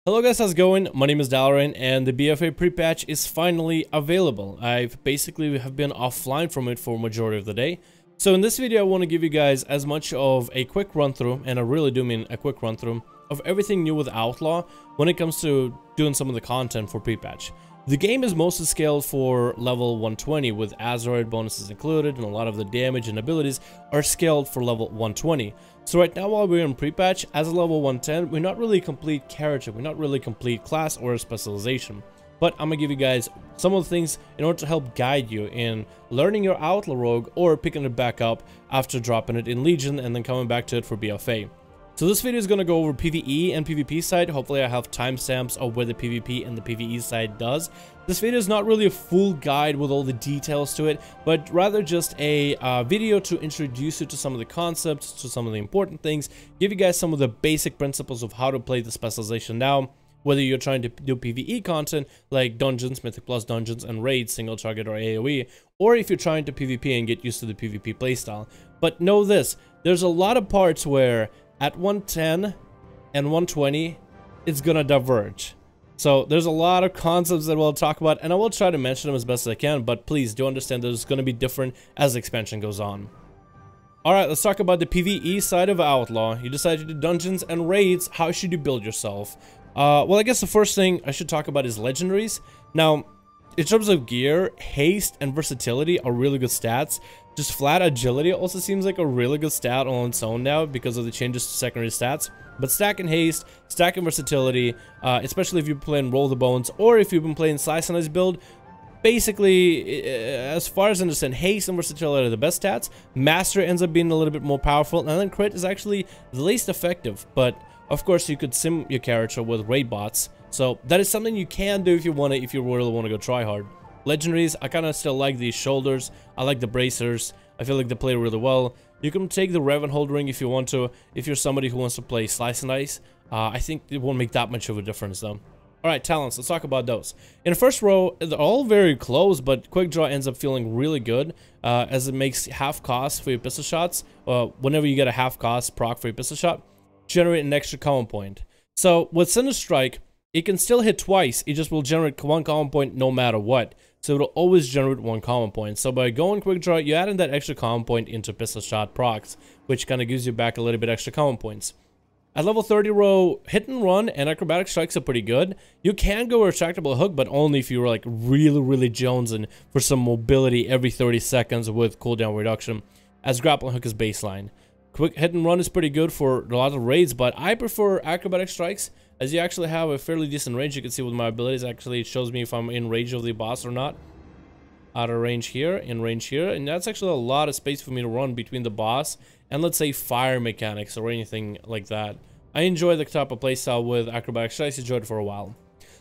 Hello guys, how's it going? My name is Dalaran and the BFA Prepatch is finally available. I've basically have been offline from it for a majority of the day. So in this video I want to give you guys as much of a quick run through, and I really do mean a quick run through, of everything new with Outlaw when it comes to doing some of the content for Prepatch. The game is mostly scaled for level 120 with Azeroth bonuses included, and a lot of the damage and abilities are scaled for level 120. So right now while we're in Prepatch, as a level 110, we're not really a complete character, we're not really a complete class or a specialization. But I'm gonna give you guys some of the things in order to help guide you in learning your Outlaw Rogue or picking it back up after dropping it in Legion and then coming back to it for BFA. So this video is going to go over PvE and PvP side. Hopefully I have timestamps of where the PvP and the PvE side does. This video is not really a full guide with all the details to it, but rather just a video to introduce you to some of the concepts, to some of the important things, give you guys some of the basic principles of how to play the specialization now, whether you're trying to do PvE content like dungeons, Mythic Plus dungeons, and raids, single target or AoE, or if you're trying to PvP and get used to the PvP playstyle. But know this, there's a lot of parts where at 110 and 120, it's gonna diverge. So there's a lot of concepts that we'll talk about, and I will try to mention them as best as I can, but please do understand that it's gonna be different as the expansion goes on. Alright, let's talk about the PvE side of Outlaw. You decide to do dungeons and raids. How should you build yourself? Well, I guess the first thing I should talk about is legendaries. Now, in terms of gear, haste and versatility are really good stats. Just flat agility also seems like a really good stat on its own now because of the changes to secondary stats. But stack and haste, stack and versatility, especially if you're playing Roll the Bones or if you've been playing Slice and Dice build, basically, as far as I understand, haste and versatility are the best stats. Master ends up being a little bit more powerful, and then crit is actually the least effective. But of course, you could sim your character with raid bots, so that is something you can do if you want to, if you really want to go try hard. Legendaries, I kind of still like these shoulders. I like the bracers. I feel like they play really well. You can take the Ravenhold ring if you want to. If you're somebody who wants to play Slice and Dice, I think it won't make that much of a difference though. Alright, talents, let's talk about those. In the first row, they're all very close, but Quick Draw ends up feeling really good, as it makes half cost for your pistol shots. Whenever you get a half cost proc for your pistol shot, generate an extra common point. So with Cinder Strike, it can still hit twice, it just will generate one common point no matter what. So it'll always generate one common point. So by going Quick Draw, you add in that extra common point into pistol shot procs, which kind of gives you back a little bit extra common points. At level 30 row, hit and run and acrobatic strikes are pretty good. You can go retractable hook, but only if you're like really jonesing for some mobility every 30 seconds with cooldown reduction, as grappling hook is baseline. Quick hit and run is pretty good for a lot of raids, but I prefer acrobatic strikes, as you actually have a fairly decent range. You can see with my abilities, actually it shows me if I'm in range of the boss or not. Out of range here, in range here, and that's actually a lot of space for me to run between the boss and let's say fire mechanics or anything like that. I enjoy the type of playstyle with acrobatic strikes, enjoyed it for a while.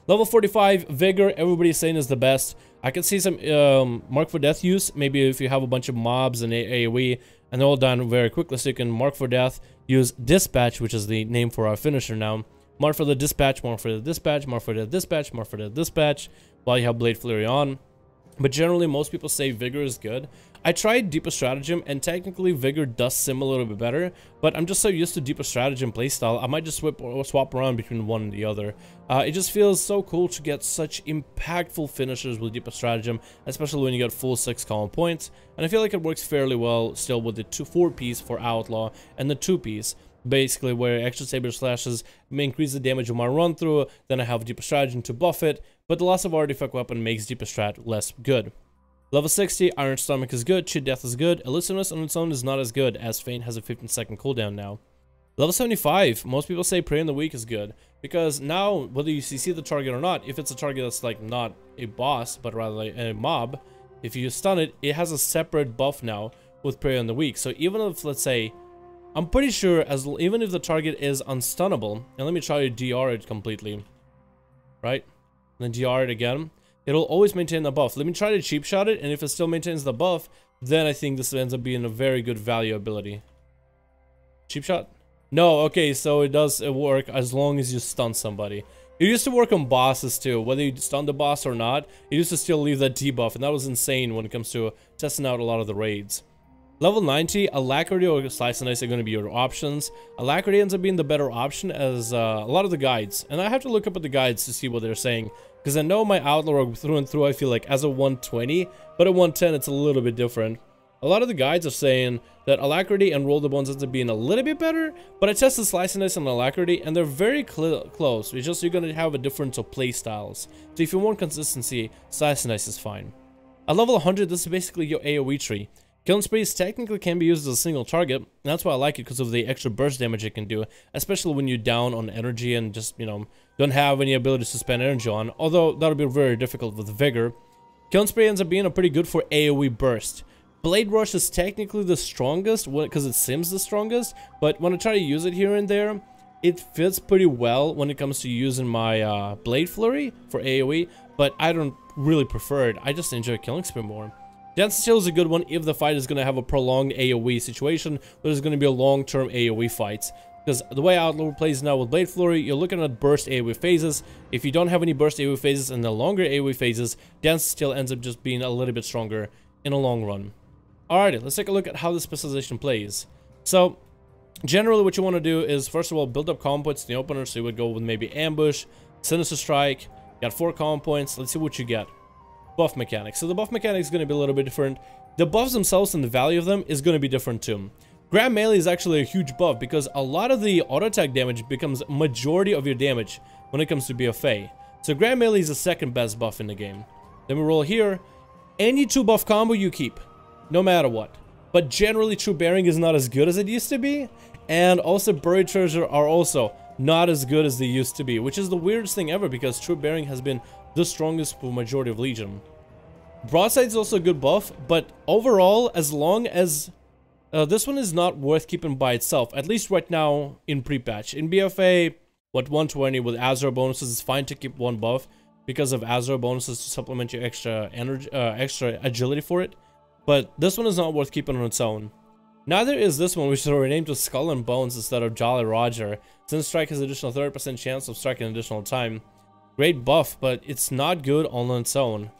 Level 45, Vigor, everybody's saying is the best. I can see some Mark for Death use, maybe if you have a bunch of mobs and AoE, and they're all done very quickly, so you can Mark for Death, use Dispatch, which is the name for our finisher now. Mark for the Dispatch, Mark for the Dispatch, Mark for the Dispatch, Mark for the Dispatch, while you have Blade Flurry on. But generally, most people say Vigor is good. I tried Deeper Stratagem, and technically Vigor does sim a little bit better, but I'm just so used to Deeper Stratagem playstyle, I might just swap around between one and the other. It just feels so cool to get such impactful finishers with Deeper Stratagem, especially when you get full 6 common points, and I feel like it works fairly well still with the 4-piece for Outlaw and the 2-piece. Basically, where extra saber slashes may increase the damage of my run through, then I have Deeper Stratagem to buff it, but the loss of artifact weapon makes Deeper Strat less good. Level 60, Iron Stomach is good, Cheat Death is good, Elusiveness on its own is not as good, as Feint has a 15-second cooldown now. Level 75, most people say Prey in the Weak is good, because now, whether you CC the target or not, if it's a target that's like not a boss, but rather like a mob, if you stun it, it has a separate buff now with Prey in the Weak. So even if, let's say, I'm pretty sure even if the target is unstunnable, and let me try to DR it completely, right? And then DR it again, it'll always maintain the buff. Let me try to cheap shot it, and if it still maintains the buff, then I think this ends up being a very good value ability. Cheap shot? No, okay, so it does work as long as you stun somebody. It used to work on bosses too, whether you stun the boss or not, it used to still leave that debuff, and that was insane when it comes to testing out a lot of the raids. Level 90, Alacrity or Slice and Dice are going to be your options. Alacrity ends up being the better option as a lot of the guides. And I have to look up at the guides to see what they're saying. Because I know my Outlaw through and through, I feel like, as a 120. But at 110, it's a little bit different. A lot of the guides are saying that Alacrity and Roll the Bones ends up being a little bit better. But I tested Slice and Dice and Alacrity, and they're very close. It's just you're going to have a difference of play styles. So if you want consistency, Slice and Dice is fine. At level 100, this is basically your AoE tree. Killing Sprees technically can be used as a single target, and that's why I like it because of the extra burst damage it can do, especially when you're down on energy and just, you know, don't have any ability to spend energy on, although that'll be very difficult with Vigor. Killing Spree ends up being pretty good for AoE burst. Blade Rush is technically the strongest because it seems the strongest, but when I try to use it here and there, it fits pretty well when it comes to using my Blade Flurry for AoE, but I don't really prefer it. I just enjoy Killing Spree more. Dance Steel is a good one if the fight is going to have a prolonged AoE situation, but there's going to be a long-term AoE fight. Because the way Outlaw plays now with Blade Flurry, you're looking at burst AoE phases. If you don't have any burst AoE phases and the longer AoE phases, Dance Steel ends up just being a little bit stronger in the long run. Alrighty, let's take a look at how the specialization plays. So, generally what you want to do is, first of all, build up common points in the opener. So you would go with maybe Ambush, Sinister Strike, got 4 common points. Let's see what you get. Buff mechanics. So the buff mechanics is going to be a little bit different. The buffs themselves and the value of them is going to be different too. Grab melee is actually a huge buff because a lot of the auto attack damage becomes majority of your damage when it comes to BFA. So grab melee is the second best buff in the game. Then we roll here. Any 2 buff combo you keep, no matter what. But generally True Bearing is not as good as it used to be, and also Buried Treasure are also not as good as they used to be, which is the weirdest thing ever because True Bearing has been the strongest for majority of Legion. Broadside is also a good buff, but overall, as long as this one is not worth keeping by itself, at least right now in pre-patch. In BFA, what 120 with Azeroth bonuses is fine to keep 1 buff because of Azeroth bonuses to supplement your extra energy, extra agility for it. But this one is not worth keeping on its own. Neither is this one, which is renamed to Skull and Bones instead of Jolly Roger, since strike has additional 30% chance of striking additional time. Great buff, but it's not good on its own.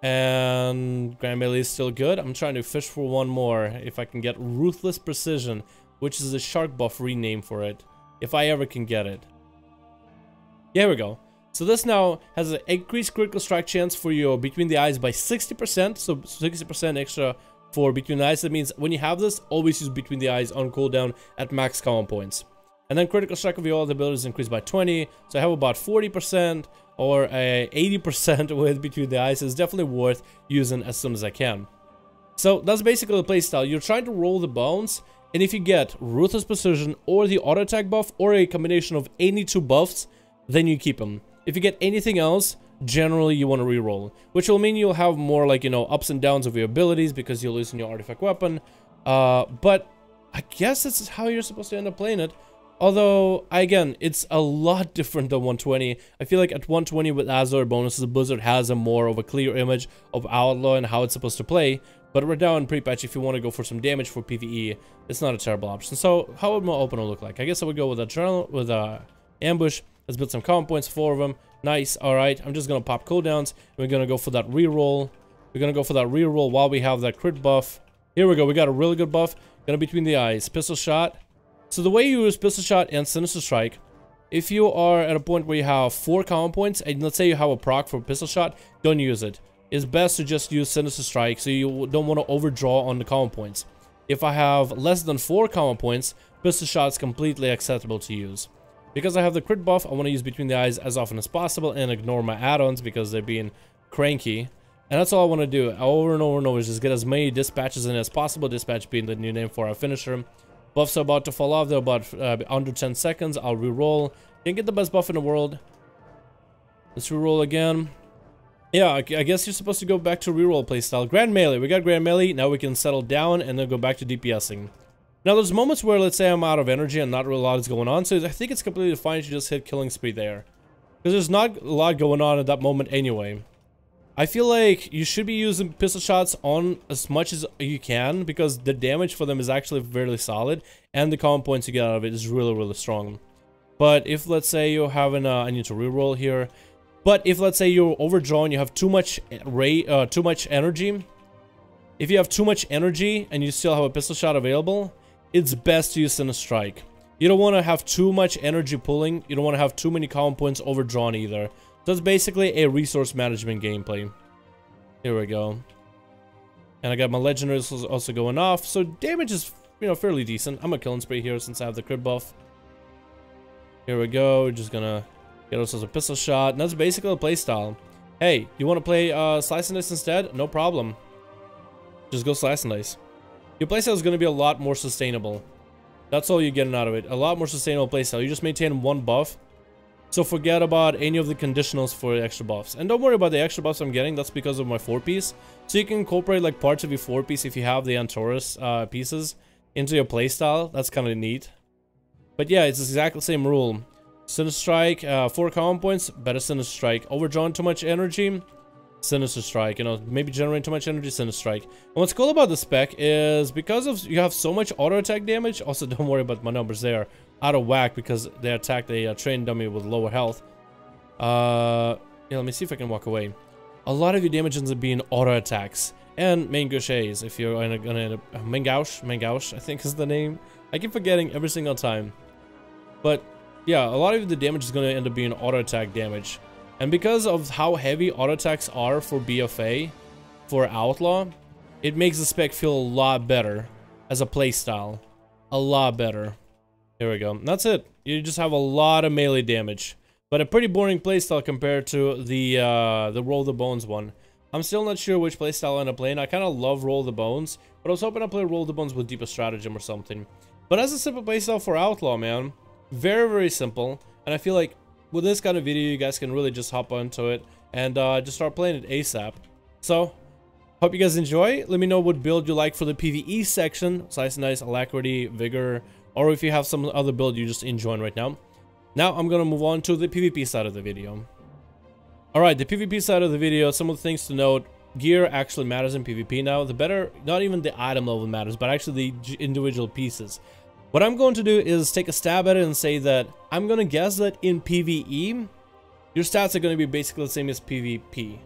And Grand Melee is still good. I'm trying to fish for one more. If I can get Ruthless Precision, which is a shark buff rename for it. If I ever can get it. Yeah, here we go. So this now has an increased critical strike chance for your Between the Eyes by 60%. So 60% extra for Between the Eyes. That means when you have this, always use Between the Eyes on cooldown at max common points. And then critical strike of your other abilities increased by 20. So I have about 40% or 80% with Between the Eyes. It's definitely worth using as soon as I can. So that's basically the playstyle. You're trying to roll the bones, and if you get Ruthless Precision or the auto attack buff or a combination of any 2 buffs, then you keep them. If you get anything else, generally you want to reroll, which will mean you'll have more, like, you know, ups and downs of your abilities because you're losing your artifact weapon. But I guess this is how you're supposed to end up playing it. Although, again, it's a lot different than 120. I feel like at 120 with Azeroth bonuses, Blizzard has a more of a clear image of Outlaw and how it's supposed to play. But right now in pre-patch, if you want to go for some damage for PvE, it's not a terrible option. So, how would my opener look like? I guess I would go with Ambush. Let's build some common points, 4 of them. Nice, alright. I'm just going to pop cooldowns. We're going to go for that reroll. We're going to go for that reroll while we have that crit buff. Here we go. We got a really good buff. Gonna Between the Eyes. Pistol Shot. So the way you use Pistol Shot and Sinister Strike, if you are at a point where you have 4 common points, and let's say you have a proc for Pistol Shot, don't use it. It's best to just use Sinister Strike, so you don't want to overdraw on the common points. If I have less than 4 common points, Pistol Shot is completely acceptable to use. Because I have the crit buff, I want to use Between the Eyes as often as possible and ignore my add-ons because they're being cranky. And that's all I want to do over and over and over, is just get as many dispatches in as possible, Dispatch being the new name for our finisher. Buffs are about to fall off. They're about under 10 seconds. I'll reroll. Can't get the best buff in the world. Let's reroll again. Yeah, I guess you're supposed to go back to reroll playstyle. Grand Melee. We got Grand Melee. Now we can settle down and then go back to DPSing. Now there's moments where, let's say I'm out of energy and not really a lot is going on. So I think it's completely fine to just hit Killing Spree there. Because there's not a lot going on at that moment anyway. I feel like you should be using pistol shots on as much as you can because the damage for them is actually fairly solid and the common points you get out of it is really, really strong. But if, let's say, you're having I need to reroll here. But if, let's say, you're overdrawn, you have too much energy, if you have too much energy and you still have a pistol shot available, it's best to use Sinister Strike. You don't want to have too much energy pulling. You don't want to have too many common points overdrawn either. So it's basically a resource management gameplay. Here we go. And I got my legendaries also going off. So damage is, you know, fairly decent. I'm a killing spree here since I have the crit buff. Here we go. We're just gonna get ourselves a pistol shot. And that's basically the playstyle. Hey, you want to play Slice and Dice instead? No problem. Just go Slice and Dice. Your playstyle is going to be a lot more sustainable. That's all you're getting out of it. A lot more sustainable playstyle. You just maintain one buff. So forget about any of the conditionals for the extra buffs. And don't worry about the extra buffs I'm getting. That's because of my 4-piece. So you can incorporate like parts of your 4-piece if you have the Antaurus pieces into your playstyle. That's kind of neat. But yeah, it's exactly the same rule. Sinister Strike, 4 common points, better Sinister Strike. Overdrawn too much energy, Sinister Strike. You know, maybe generating too much energy, Sinister Strike. And what's cool about the spec is because of you have so much auto attack damage. Also, don't worry about my numbers there. Out of whack because they attacked a trained dummy with lower health. Yeah, let me see if I can walk away. A lot of your damage ends up being auto attacks and main gauches. If you're gonna Mangaush, I think is the name. I keep forgetting every single time. But yeah, a lot of the damage is going to end up being auto attack damage. And because of how heavy auto attacks are for BFA, for Outlaw, it makes the spec feel a lot better as a playstyle. A lot better. Here we go. And that's it. You just have a lot of melee damage. But a pretty boring playstyle compared to the Roll the Bones one. I'm still not sure which playstyle I end up playing. I kind of love Roll the Bones, but I was hoping to play Roll the Bones with deeper stratagem or something. But as a simple playstyle for Outlaw, man, very, very simple. And I feel like with this kind of video, you guys can really just hop onto it and just start playing it ASAP. So, hope you guys enjoy. Let me know what build you like for the PvE section. Slice and Dice, Alacrity, Vigor, or if you have some other build you're just enjoying right now. Now, I'm going to move on to the PvP side of the video. Alright, the PvP side of the video, some of the things to note. Gear actually matters in PvP now. The better, not even the item level matters, but actually the individual pieces. What I'm going to do is take a stab at it and say that I'm going to guess that in PvE, your stats are going to be basically the same as PvP.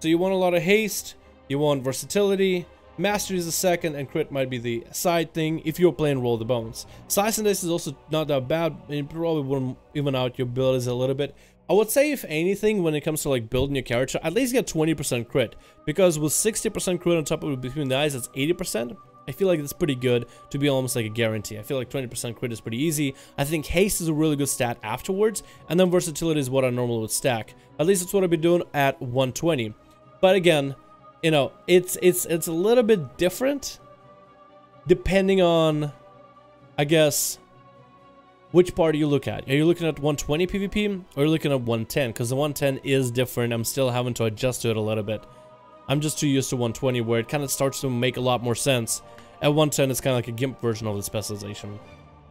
So you want a lot of haste, you want versatility, mastery is the second, and crit might be the side thing if you're playing Roll the Bones. Slice and Dice is also not that bad, and it probably wouldn't even out your abilities a little bit. I would say if anything, when it comes to like building your character, at least get 20% crit. Because with 60% crit on top of it between the eyes, that's 80%. I feel like it's pretty good to be almost like a guarantee. I feel like 20% crit is pretty easy. I think haste is a really good stat afterwards, and then versatility is what I normally would stack. At least that's what I've been doing at 120. But again, you know, it's a little bit different depending on, I guess, which part you look at. Are you looking at 120 PvP or are you looking at 110? Because the 110 is different. I'm still having to adjust to it a little bit. I'm just too used to 120 where it kind of starts to make a lot more sense. At 110, it's kind of like a GIMP version of the specialization.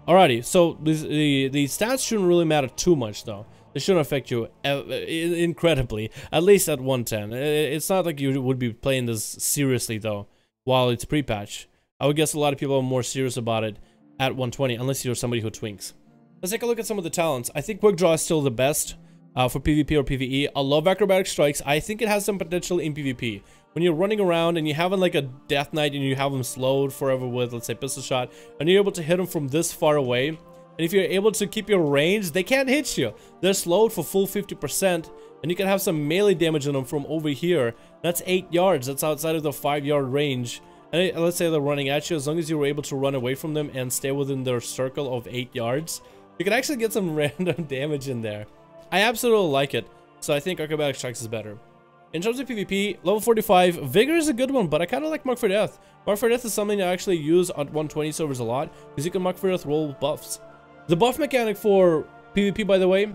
Alrighty, so the stats shouldn't really matter too much though. They shouldn't affect you incredibly, at least at 110. It's not like you would be playing this seriously though, while it's pre-patch. I would guess a lot of people are more serious about it at 120, unless you're somebody who twinks. Let's take a look at some of the talents. I think Quick Draw is still the best for PvP or PvE. I love Acrobatic Strikes. I think it has some potential in PvP. When you're running around and you're having like a Death Knight and you have them slowed forever with, let's say, Pistol Shot, and you're able to hit them from this far away, and if you're able to keep your range, they can't hit you. They're slowed for full 50%, and you can have some melee damage on them from over here. That's 8 yards. That's outside of the 5-yard range. And let's say they're running at you. As long as you're able to run away from them and stay within their circle of 8 yards, you can actually get some random damage in there. I absolutely like it, so I think Acrobatic Strikes is better. In terms of PvP, level 45, Vigor is a good one, but I kind of like Mark for Death. Mark for Death is something I actually use on 120 servers a lot, because you can Mark for Death roll buffs. The buff mechanic for PvP, by the way,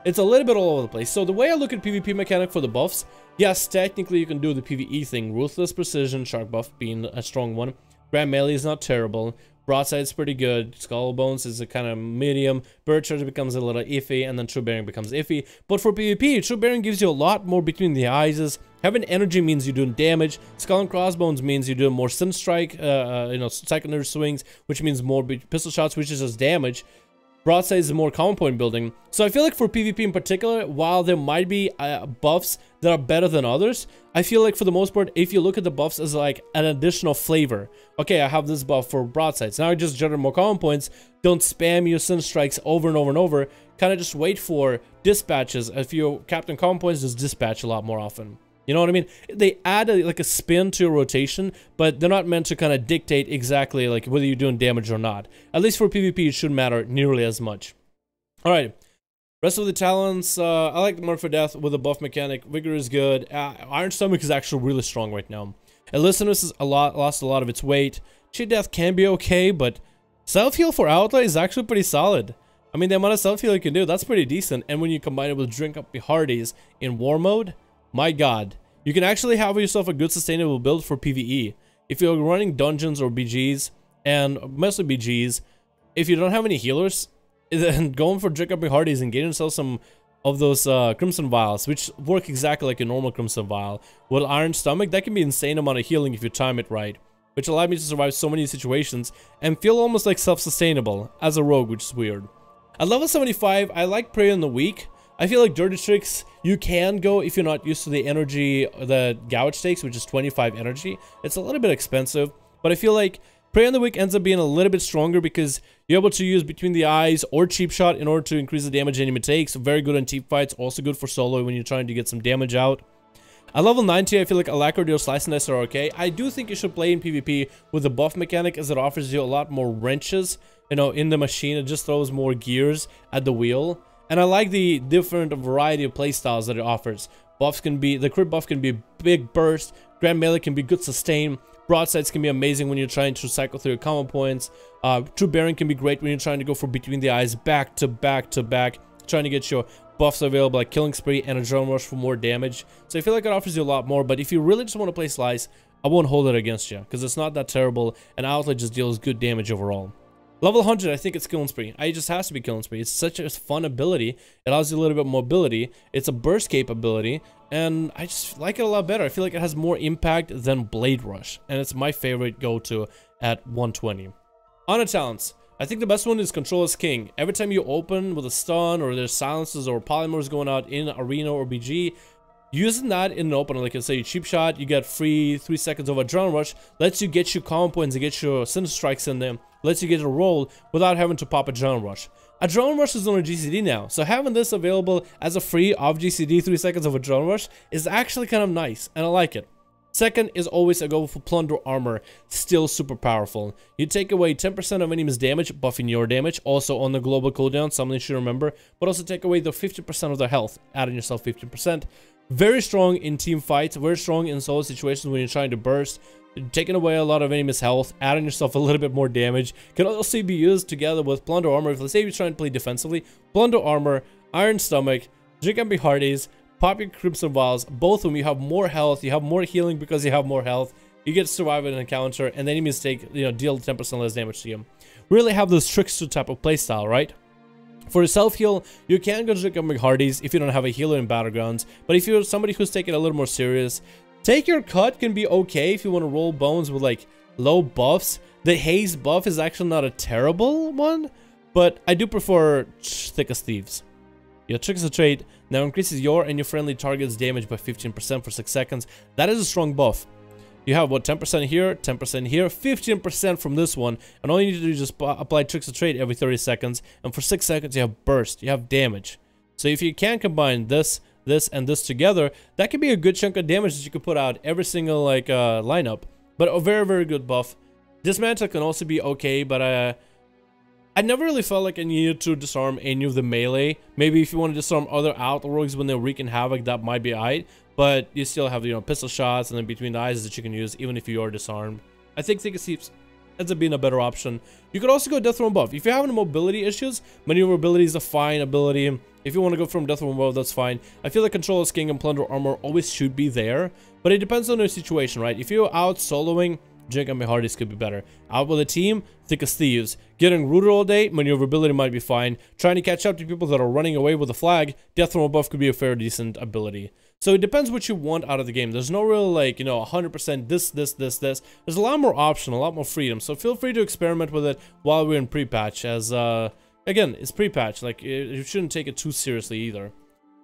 it's a little bit all over the place. So the way I look at PvP mechanic for the buffs, yes, technically you can do the PvE thing. Ruthless Precision, Shark buff being a strong one. Grand Melee is not terrible. Broadside's pretty good. Skull Bones is a kind of medium. Bird Charger becomes a little iffy, and then True Bearing becomes iffy. But for PvP, True Bearing gives you a lot more between the eyes. Having energy means you're doing damage. Skull and Crossbones means you're doing more Sin Strike, you know, secondary swings, which means more pistol shots, which is just damage. Broadside is more common point building. So I feel like for PvP in particular, while there might be buffs that are better than others, I feel like for the most part, if you look at the buffs as like an additional flavor, okay, I have this buff for broadsides. Now I just generate more common points. Don't spam your Sin Strikes over and over and over. Kind of just wait for dispatches. If you captain common points, just dispatch a lot more often. You know what I mean? They add like a spin to your rotation, but they're not meant to kind of dictate exactly like whether you're doing damage or not. At least for PvP, it shouldn't matter nearly as much. Alright, rest of the talents, I like the Mark for Death with a buff mechanic. Vigor is good. Iron Stomach is actually really strong right now. Elusiveness is lost a lot of its weight. Cheat Death can be okay, but self-heal for Outlaw is actually pretty solid. I mean, the amount of self-heal you can do, that's pretty decent. And when you combine it with Drink Up Your Hearties in War Mode, my god, you can actually have yourself a good sustainable build for PvE. If you're running dungeons or BGs, and mostly BGs, if you don't have any healers, then going for Drink Up Your Hearties and getting yourself some of those Crimson Vials, which work exactly like a normal Crimson Vial. With Iron Stomach, that can be an insane amount of healing if you time it right, which allowed me to survive so many situations and feel almost like self-sustainable as a rogue, which is weird. At level 75, I like Prey in the Weak. I feel like Dirty Tricks, you can go if you're not used to the energy, the Gouge takes, which is 25 energy. It's a little bit expensive, but I feel like Prey on the Weak ends up being a little bit stronger because you're able to use Between the Eyes or Cheap Shot in order to increase the damage enemy takes. Very good on team fights, also good for solo when you're trying to get some damage out. At level 90, I feel like Alacrity or Slice and Dice are okay. I do think you should play in PvP with the buff mechanic, as it offers you a lot more wrenches, you know, in the machine. It just throws more gears at the wheel. And I like the different variety of playstyles that it offers. Buffs can be, the crit buff can be big burst, Grand Melee can be good sustain, Broadsides can be amazing when you're trying to cycle through your combo points, True Bearing can be great when you're trying to go for Between the Eyes back to back to back, trying to get your buffs available like Killing Spree and Adrenaline Rush for more damage. So I feel like it offers you a lot more, but if you really just want to play Slice, I won't hold it against you, because it's not that terrible, and Outlaw just deals good damage overall. Level 100, I think it's Killing Spree. It just has to be Killing Spree. It's such a fun ability. It allows you a little bit more mobility. It's a burst capability, and I just like it a lot better. I feel like it has more impact than Blade Rush, and it's my favorite go-to at 120. Honor talents. I think the best one is Control is King. Every time you open with a stun, or there's silences or polymers going out in Arena or BG, using that in an opener, like I say, Cheap Shot, you get free 3 seconds of Adrenaline Rush, lets you get your common points and get your Cinder Strikes in them, lets you get a roll without having to pop Adrenaline Rush. Adrenaline Rush is on a GCD now, so having this available as a free off GCD 3 seconds of Adrenaline Rush is actually kind of nice, and I like it. Second is always a go for Plunder Armor, still super powerful. You take away 10% of enemy's damage, buffing your damage, also on the global cooldown, something you should remember, but also take away the 50% of their health, adding yourself 15%. Very strong in team fights, very strong in solo situations when you're trying to burst, taking away a lot of enemy's health, adding yourself a little bit more damage. Can also be used together with Plunder Armor. If let's say you're trying to play defensively, Plunder Armor, Iron Stomach, Drink Up Your Hearties, pop your Crimson Vials, both of them, you have more health, you have more healing because you have more health, you get to survive in an encounter, and the enemies take, deal 10% less damage to you. Really have this trickster type of playstyle, right? For the self-heal, you can go to Drink Up Your Hearties if you don't have a healer in Battlegrounds, but if you're somebody who's taking it a little more serious, Take Your Cut can be okay if you want to roll bones with like low buffs. The Haze buff is actually not a terrible one, but I do prefer Thick as Thieves. Your Tricks of Trade now increases your and your friendly target's damage by 15% for 6 seconds. That is a strong buff. You have, what, 10% here, 10% here, 15% from this one, and all you need to do is just apply Tricks of Trade every 30 seconds, and for 6 seconds you have Burst, you have damage. So if you can combine this, and this together, that could be a good chunk of damage that you could put out every single, like, lineup. But a very, very good buff. Dismantle can also be okay, but I never really felt like I needed to disarm any of the melee. Maybe if you want to disarm other Outlaw rogues when they're wreaking havoc, that might be alright. But you still have, pistol shots and then Between the Eyes that you can use even if you are disarmed. I think Thick as Thieves ends up being a better option. You could also go Death Row buff. If you're having mobility issues, maneuverability is a fine ability. If you want to go from Death Row buff, that's fine. I feel like Control is King and Plunder Armor always should be there. But it depends on your situation, right? If you're out soloing, Drink Up Your Hearties could be better. Out with a team, Thick as Thieves. Getting rooted all day, maneuverability might be fine. Trying to catch up to people that are running away with a flag, Death Row buff could be a fair, decent ability. So it depends what you want out of the game. There's no real, like, 100% this. There's a lot more option, a lot more freedom. So feel free to experiment with it while we're in pre-patch, as again, it's pre-patch, like you shouldn't take it too seriously either.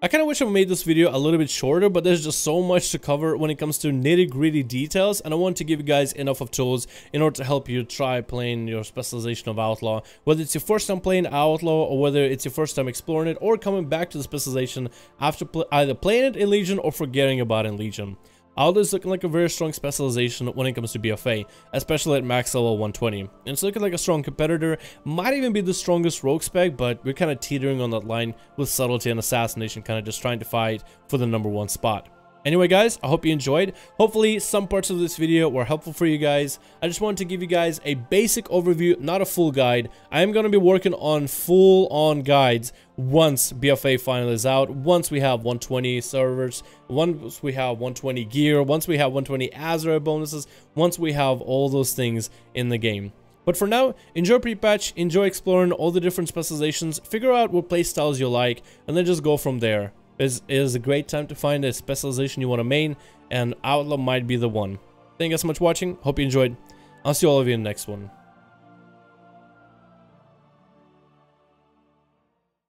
I kind of wish I made this video a little bit shorter, but there's just so much to cover when it comes to nitty-gritty details, and I want to give you guys enough of tools in order to help you try playing your specialization of Outlaw, whether it's your first time playing Outlaw, or whether it's your first time exploring it, or coming back to the specialization after either playing it in Legion or forgetting about it in Legion. Outlaw is looking like a very strong specialization when it comes to BFA, especially at max level 120. And it's looking like a strong competitor, might even be the strongest rogue spec, but we're kind of teetering on that line with Subtlety and Assassination, kind of just trying to fight for the #1 spot. Anyway guys, I hope you enjoyed. Hopefully some parts of this video were helpful for you guys. I just wanted to give you guys a basic overview, not a full guide. I am going to be working on full-on guides once BFA finally is out, once we have 120 servers, once we have 120 gear, once we have 120 Azeroth bonuses, once we have all those things in the game. But for now, enjoy Prepatch, enjoy exploring all the different specializations, figure out what playstyles you like, and then just go from there. It is a great time to find a specialization you want to main, and Outlaw might be the one. Thank you guys so much for watching. Hope you enjoyed. I'll see all of you in the next one.